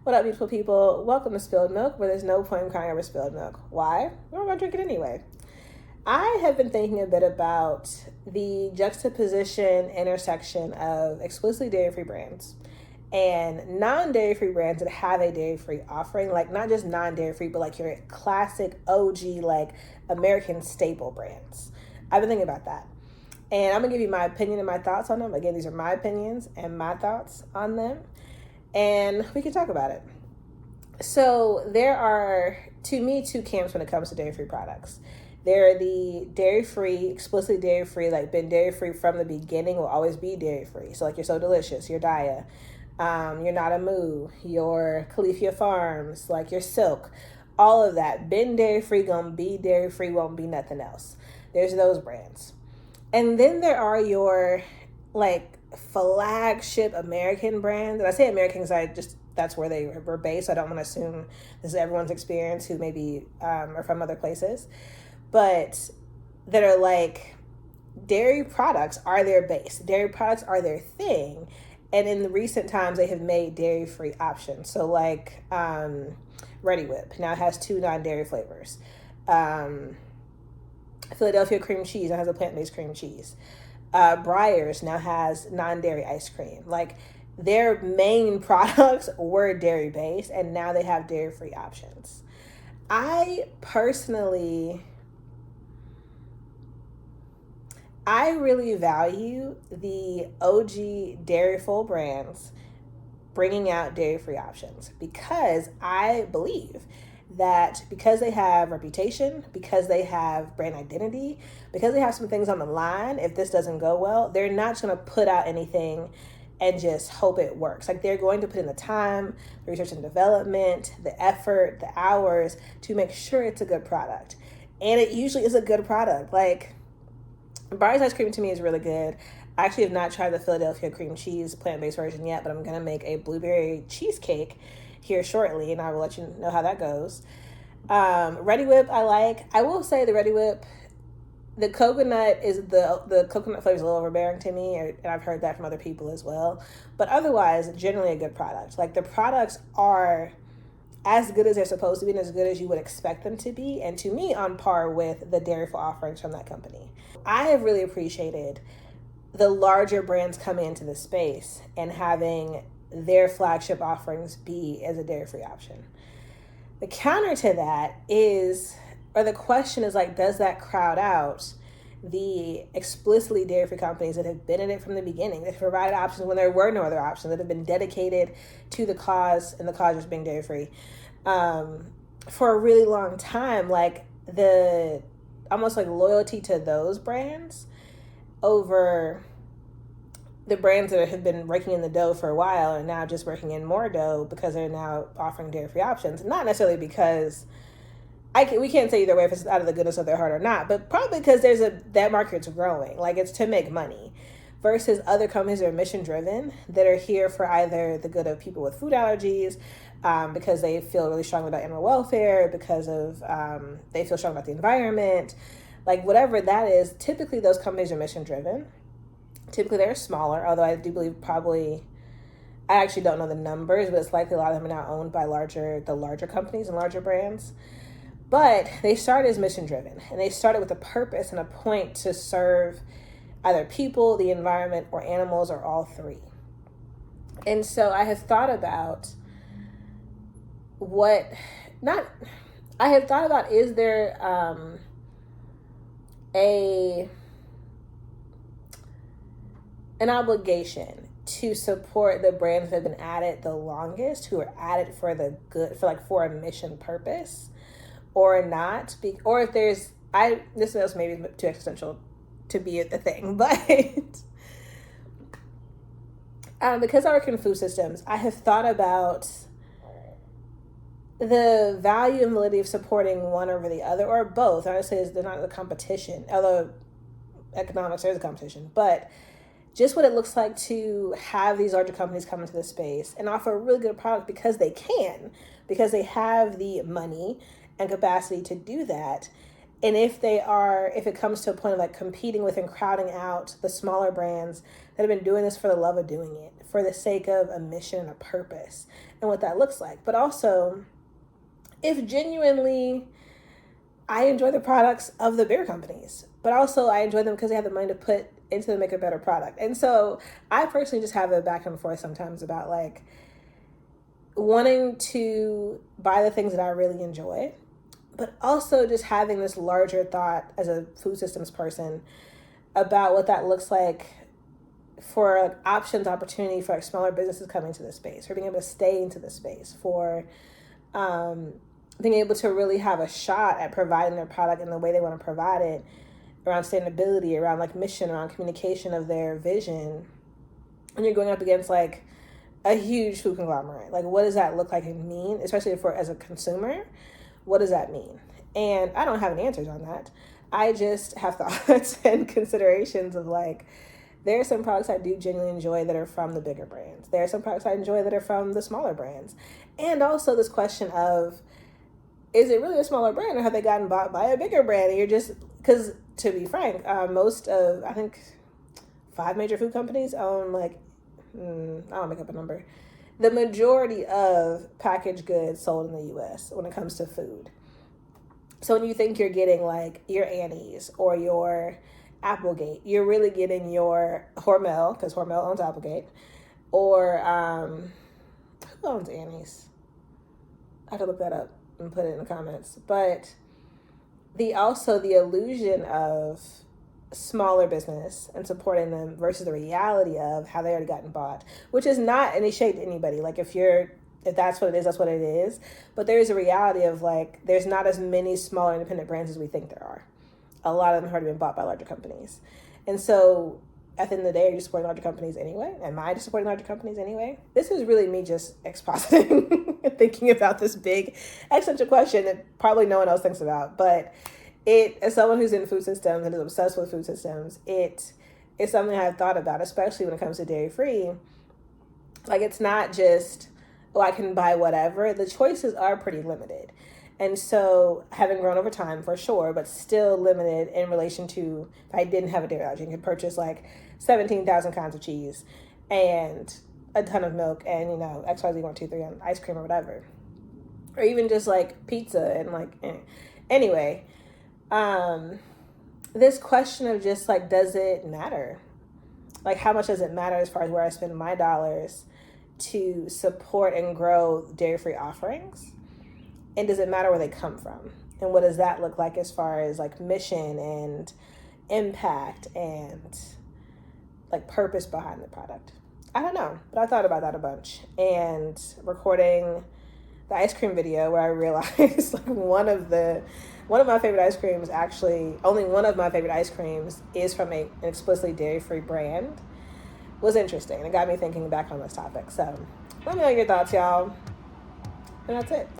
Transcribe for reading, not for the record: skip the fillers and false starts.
What up, beautiful people? Welcome to Spilled Milk, where there's no point in crying over spilled milk. Why? We're going to drink it anyway. I have been thinking a bit about the juxtaposition intersection of explicitly dairy-free brands and non-dairy-free brands that have a dairy-free offering, like not just non-dairy-free, but like your classic OG, like American staple brands. I've been thinking about that. And I'm going to give you my opinion and my thoughts on them. Again, these are my opinions and my thoughts on them. And we can talk about it. So there are, to me, two camps when it comes to dairy-free products. There are the dairy-free, explicitly dairy-free, like been dairy-free from the beginning, will always be dairy-free. So like your So Delicious, your Daya, your Not a Moo, your Califia Farms, like your Silk, all of that. Been dairy-free, gonna be dairy-free, won't be nothing else. There's those brands. And then there are your like flagship American brands. And I say American because that's where they were based. So I don't want to assume this is everyone's experience who maybe are from other places. But that are like dairy products are their base. Dairy products are their thing. And in the recent times, they have made dairy-free options. So like Ready Whip now has 2 non-dairy flavors. Philadelphia cream cheese now has a plant-based cream cheese. Breyers now has non-dairy ice cream. Like their main products were dairy-based, and now they have dairy-free options. I really value the OG dairy-full brands bringing out dairy-free options because I believe that because they have reputation, because they have brand identity, because they have some things on the line, if this doesn't go well, they're not just going to put out anything and just hope it works. Like they're going to put in the time, the research and development, the effort, the hours to make sure it's a good product. And it usually is a good product. Like Breyers ice cream to me is really good. I actually have not tried the Philadelphia cream cheese plant-based version yet, but I'm going to make a blueberry cheesecake here shortly, and I will let you know how that goes. Ready Whip, I like. I will say the Ready Whip, the coconut flavor is a little overbearing to me, and I've heard that from other people as well. But otherwise, generally a good product. Like the products are as good as they're supposed to be and as good as you would expect them to be, and to me on par with the dairy-free offerings from that company. I have really appreciated the larger brands coming into the space and having their flagship offerings be as a dairy-free option. The counter to that is, or the question is like, does that crowd out the explicitly dairy-free companies that have been in it from the beginning, that have provided options when there were no other options, that have been dedicated to the cause and the cause just being dairy-free for a really long time? Like the almost like loyalty to those brands over the brands that have been raking in the dough for a while and now just working in more dough because they're now offering dairy-free options. Not necessarily because we can't say either way if it's out of the goodness of their heart or not, but probably because that market's growing. Like it's to make money versus other companies that are mission driven that are here for either the good of people with food allergies, because they feel really strong about animal welfare, because of they feel strong about the environment, like whatever that is. Typically those companies are mission driven. Typically they're smaller, although I do believe I actually don't know the numbers, but it's likely a lot of them are now owned by the larger companies and larger brands. But they started as mission driven, and they started with a purpose and a point to serve either people, the environment, or animals, or all three. And so I have thought about is there an obligation to support the brands that have been at it the longest, who are at it for the good, for a mission purpose, or not? Or if there's, this is maybe too existential to be a thing, but because I work in food systems, I have thought about the value and validity of supporting one over the other, or both. I would say they're not a competition, although economics, there's a competition, but just what it looks like to have these larger companies come into the space and offer a really good product because they have the money and capacity to do that. And if it comes to a point of like competing with and crowding out the smaller brands that have been doing this for the love of doing it, for the sake of a mission and a purpose, and what that looks like. But also, if genuinely I enjoy the products of the bigger companies, but also I enjoy them because they have the money to put into them to make a better product. And so I personally just have a back and forth sometimes about like wanting to buy the things that I really enjoy, but also just having this larger thought as a food systems person about what that looks like for like options, opportunity for like smaller businesses coming to the space, for being able to stay into the space, for being able to really have a shot at providing their product in the way they want to provide it, around sustainability, around like mission, around communication of their vision. And you're going up against like a huge food conglomerate. Like, what does that look like and mean, especially for as a consumer? What does that mean? And I don't have any answers on that. I just have thoughts and considerations of like, there are some products I do genuinely enjoy that are from the bigger brands. There are some products I enjoy that are from the smaller brands. And also this question of, is it really a smaller brand, or have they gotten bought by a bigger brand? And you're just, because to be frank, most of, I think 5 major food companies own like, I don't make up a number, the majority of packaged goods sold in the US when it comes to food. So when you think you're getting like your Annie's or your Applegate, you're really getting your Hormel, because Hormel owns Applegate, or who owns Annie's? I have to look that up and put it in the comments. But the illusion of smaller business and supporting them versus the reality of how they already gotten bought, which is not any shade to anybody. Like if that's what it is, that's what it is. But there is a reality of like, there's not as many smaller independent brands as we think there are. A lot of them have already been bought by larger companies. And so at the end of the day, are you supporting larger companies anyway? Am I just supporting larger companies anyway? This is really me just expositing and thinking about this big existential question that probably no one else thinks about. But as someone who's in food systems and is obsessed with food systems, it's something I've thought about, especially when it comes to dairy-free. Like, it's not just, I can buy whatever. The choices are pretty limited. And so having grown over time, for sure, but still limited in relation to if I didn't have a dairy allergy, I could purchase like 17,000 kinds of cheese and a ton of milk and, XYZ 1, 2, 3 on ice cream or whatever. Or even just like pizza and like, anyway. This question of just like, does it matter? Like, how much does it matter as far as where I spend my dollars to support and grow dairy-free offerings? And does it matter where they come from? And what does that look like as far as like mission and impact and like purpose behind the product? I don't know, but I thought about that a bunch. And recording the ice cream video where I realized like one of my favorite ice creams, actually only one of my favorite ice creams is from an explicitly dairy-free brand, was interesting. It got me thinking back on this topic. So let me know your thoughts, y'all. And that's it.